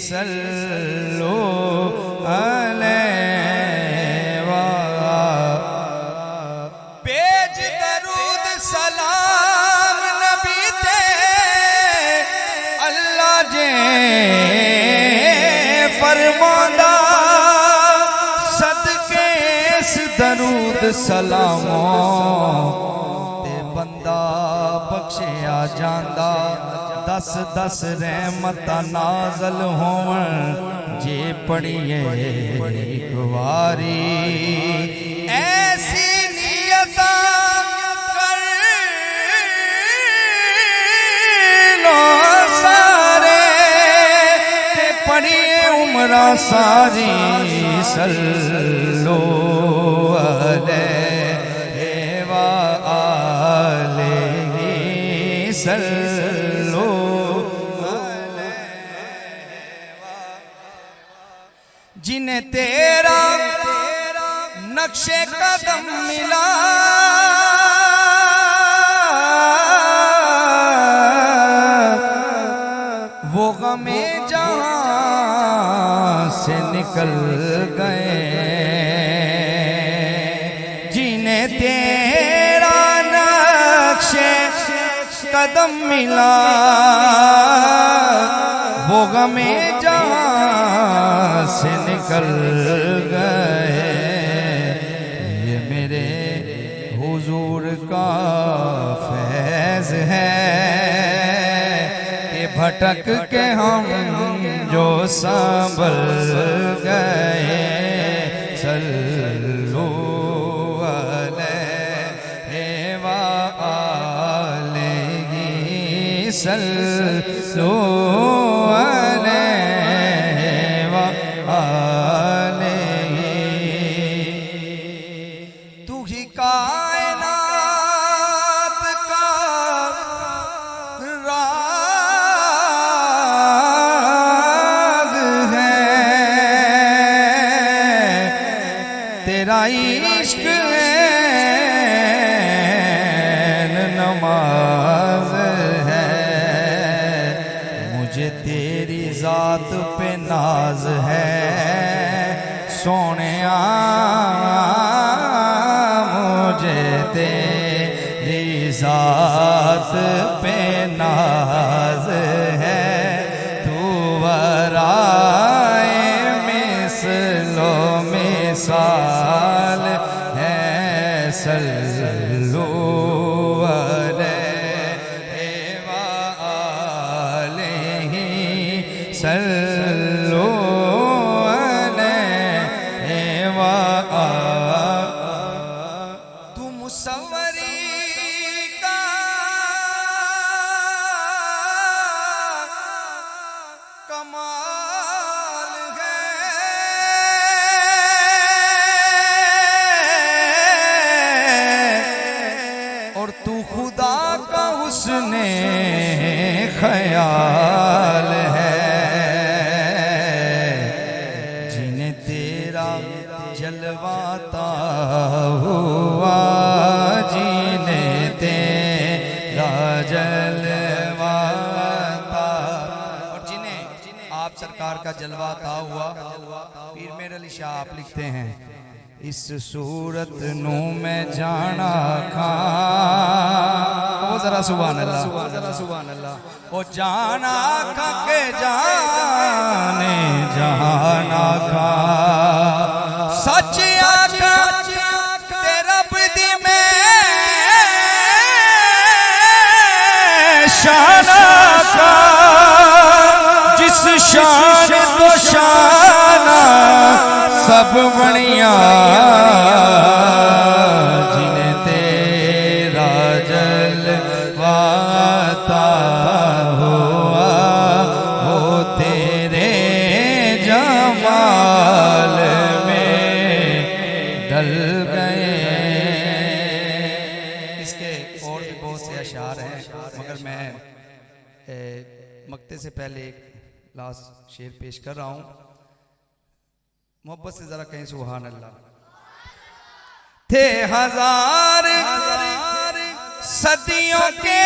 सल्लो अलैहि बेज दरूद सलाम नबी ते अल्लाह जे फरमांदा सदके इस दरूद सलामों ते बंदा बख्शिया जांदा दस दस रहमत नाज़ल होवन जे पढ़िए एक वारी ऐसी नियत कर लो सारे ते पढ़िए उम्रा सारी सल्लो अलैहि व आलिहि सल्लो जिन्हें तेरा नक्शे कदम मिला वो गमे जहां से निकल गए जिन्हें तेरा नक्शे कदम मिला वो गमे जहां से निकल गए ये मेरे हुजूर का फैज़ है कि भटक के हम जो संभल गए सल्लू अलैहि व आलिहि सल्लू तेरा इश्क नमाज है मुझे तेरी जात पे नाज है सोनिया मुझे तेरी जात पे नाज है तू वराए मिसलो मिसाल है सल्लू अलैहि व आलिहि सल्लू अलैहि व तू मुसव्वरी का कमाल है और तू खुदा का हुस्ने ख्याल है जिन्हें तेरा जलवाता हुआ जिन्हें तेरा जलवाता और जिन्हें आप सरकार का जलवाता हुआ पीर मेर अली शाह आप लिखते हैं इस सूरत नू मैं जाना खां जरा सुभान अल्लाह ओ जाना खा के जाने जाना खा सच आका तेरा बदी में शाना का जिस शान तो शाना सब बढ़िया जिन्हें तेरा जलवाता हुआ वो तेरे जमाल में डल गए। इसके और भी बहुत से अशार हैं मगर मैं मक्ते से पहले एक लास्ट शेर पेश कर रहा हूँ मोहब्बत से जरा कहें सुभान अल्लाह। थे हजार सदियों के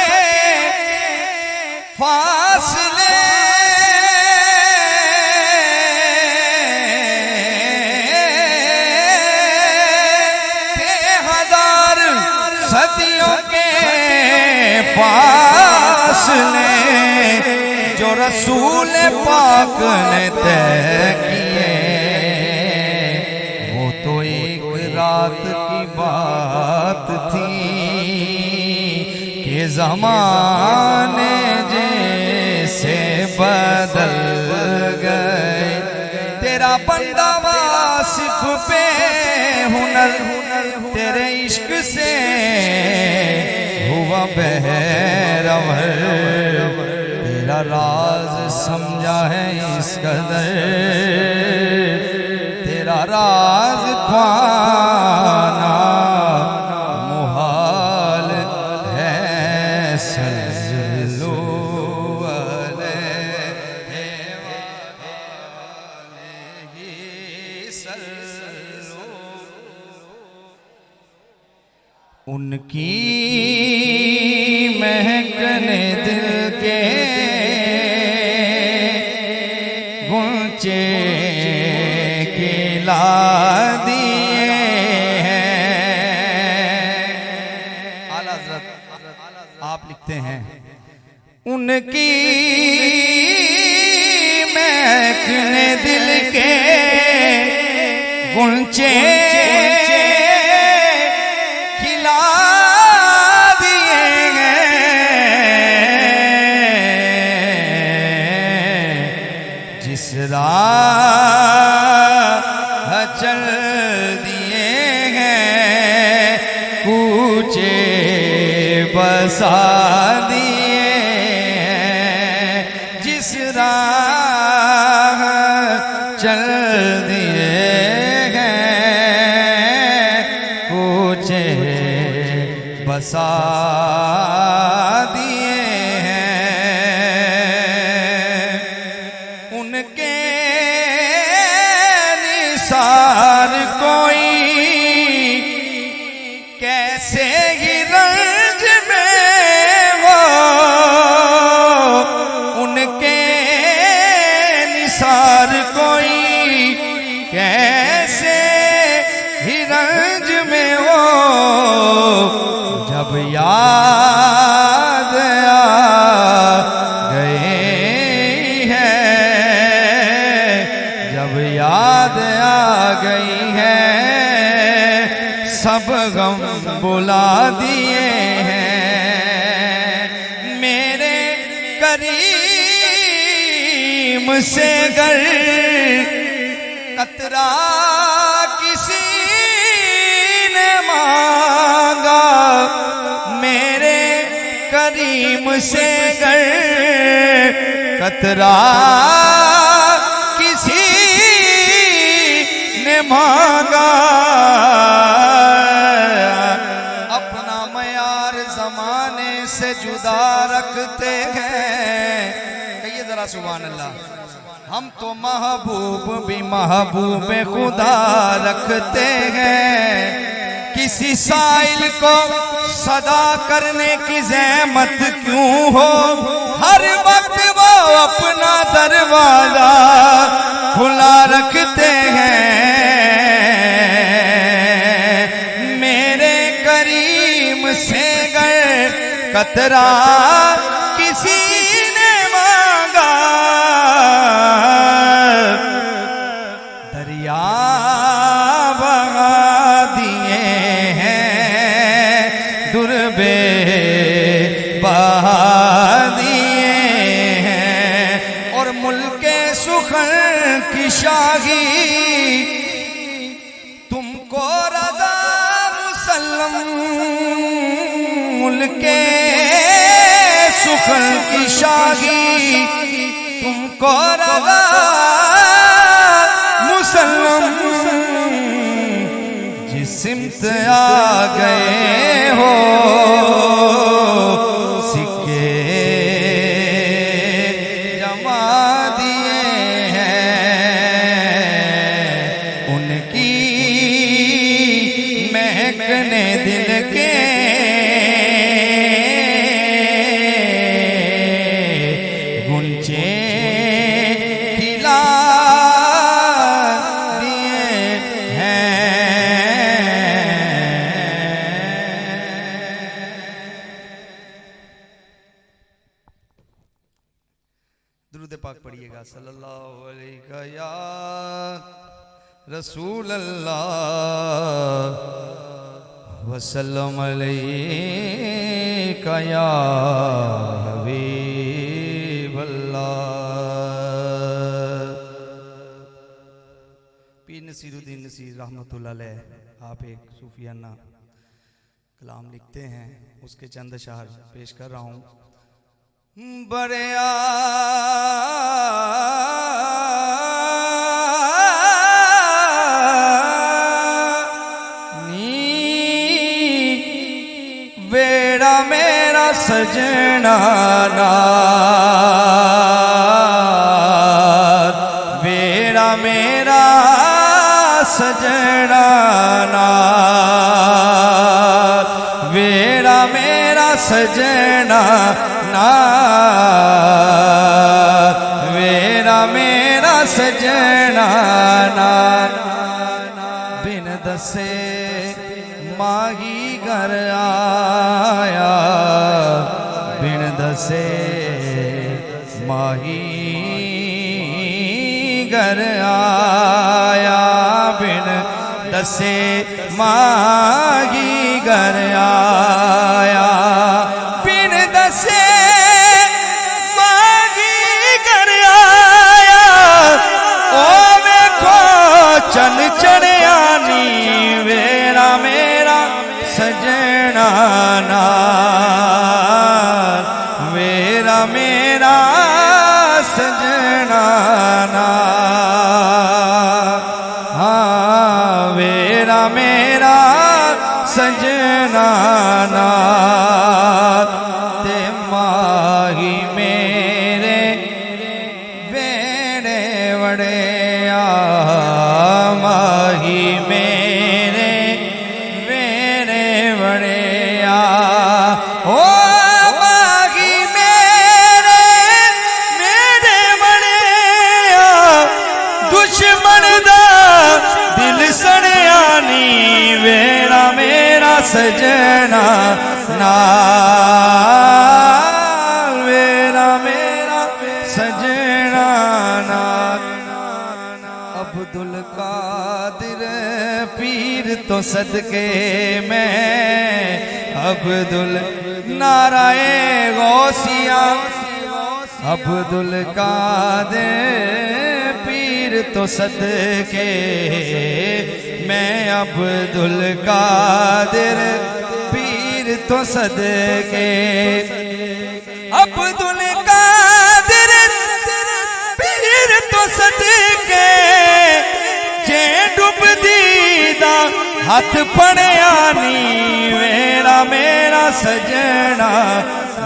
फासले फासले जो रसूल पाक ने तय किए, वो तो एक रात की बात थी कि ज़माने जैसे बदल गए। तेरा बंदा वासिफ पे हुनर तेरे इश्क से हुआ बहरवर। तेरा राज समझा है इस कदर, तेरा राज पाना मुहाल है। सल्लल्लाहु उनकी महकने दिल के गुंचे खिला दिए हैं। आला हज़रत आप लिखते हैं, उनकी महकने दिल के गुंचे राह चल दिए हैं, कूचे बसा दिए हैं। जिस राह चल दिए हैं, कूचे बसा दिए हैं। उनके निसार कोई कैसे ही रंज में हो, उनके निसार कोई कैसे ही रंज में हो। जब याद आ गए हैं, जब याद आ गई है, सब गम बुला दिए हैं। मेरे करीम से गर कतरा किसी ने मांगा, मेरे करीम से गर कतरा किसी ने मांगा, अपना मयार जमाने से जुदा रखते हैं। कहिए जरा सुभान अल्लाह। हम तो महबूब भी महबूब खुदा रखते हैं। किसी साइल को सदा करने की ज़हमत क्यों हो, हर वक्त वो अपना दरवाजा खुला रखते हैं। मेरे करीम से गए कतरा किसी ने मांगा, दरिया बहा दिए हैं, दुर्बे बहा दिए हैं। और मुल्के सुखर की शाही तुमको रज़ा मुसल्लम, मुल्के सुखर की शाही तुमको रज़ा मुसल्लम। जिस सिमत आ गए हो सिक्के जमा दिए हैं, उनकी महकने दिल के गुंचे खिला पाक पढ़िएगा। सल्लल्लाहु अलैहि या रसूल अल्लाह वसल्लम अलैका या हबीब अल्लाह। पीर नसीरुद्दीन नसीर रहमतुल्लाह अलैह आप एक सूफियाना कलाम लिखते हैं, उसके चंद अशआर पेश कर रहा हूँ। बड़या नी वेड़ा मेरा सजना नार, वेड़ा मेरा सजना नार, वेड़ा मेरा सजना नार, वेड़ा मेरा सजना नार। बिन दसे माही घर आया, बिन दसे माही घर आया, बिन दसे माही घर आया, बिन दसे माही घर आया। ओ देखो चन चढ़िया नी वेड़ा मेरा सजना नार, वेड़ा मेरा सजना नार, हाँ वेड़ा मेरा सजना नार। ते माही मेरे वेड़े वड़े आ, माही मेरे वेड़े वड़े आ। ओ माही मेरे मेरे वड़े आ, दुश्मन दा दिल सड़िया नी वेड़ा मेरा सजना नार, वेड़ा मेरा सजना नार। अब्दुल कादिर पीर तो सदके मैं, अब्दुल नाराए गौसिया, अब्दुल कादिर पीर तो सदके मैं, अब्दुल कादिर पीर तो सदके, अब्दुल कादिर पीर तो सदके। जे डुब दीदा हाथ फड़िया नी वेड़ा मेरा सजना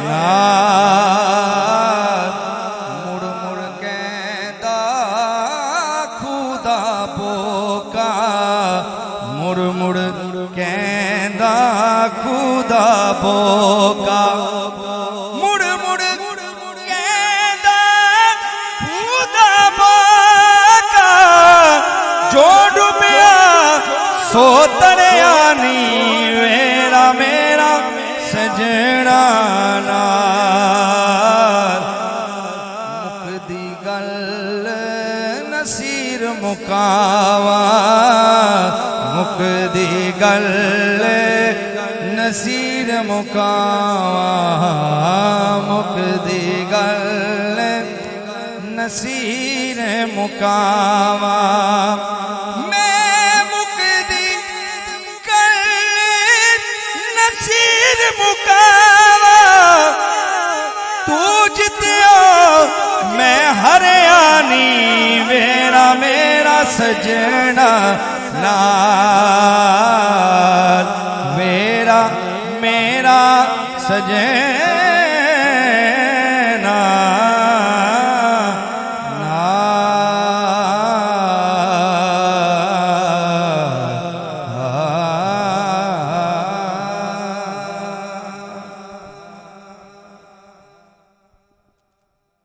नार। मुड़ मुड़ कहता खुदा बोका, मुड़ मुड़ कहता खुदा बोका, मुड़ मुड़ कहता खुदा बोका। जो डूबिया सो तरया नी वेड़ा मेरा सजना नार। मुकदी गल नसीर मुकावा, मुकदी गल नसीर मुकावा, मुकदी गल नसीर मुकावा। मैं मुकदी गल नसीर मुकावा, तू जितियो मैं हरियाणी वेड़ा मेरा सजना नार।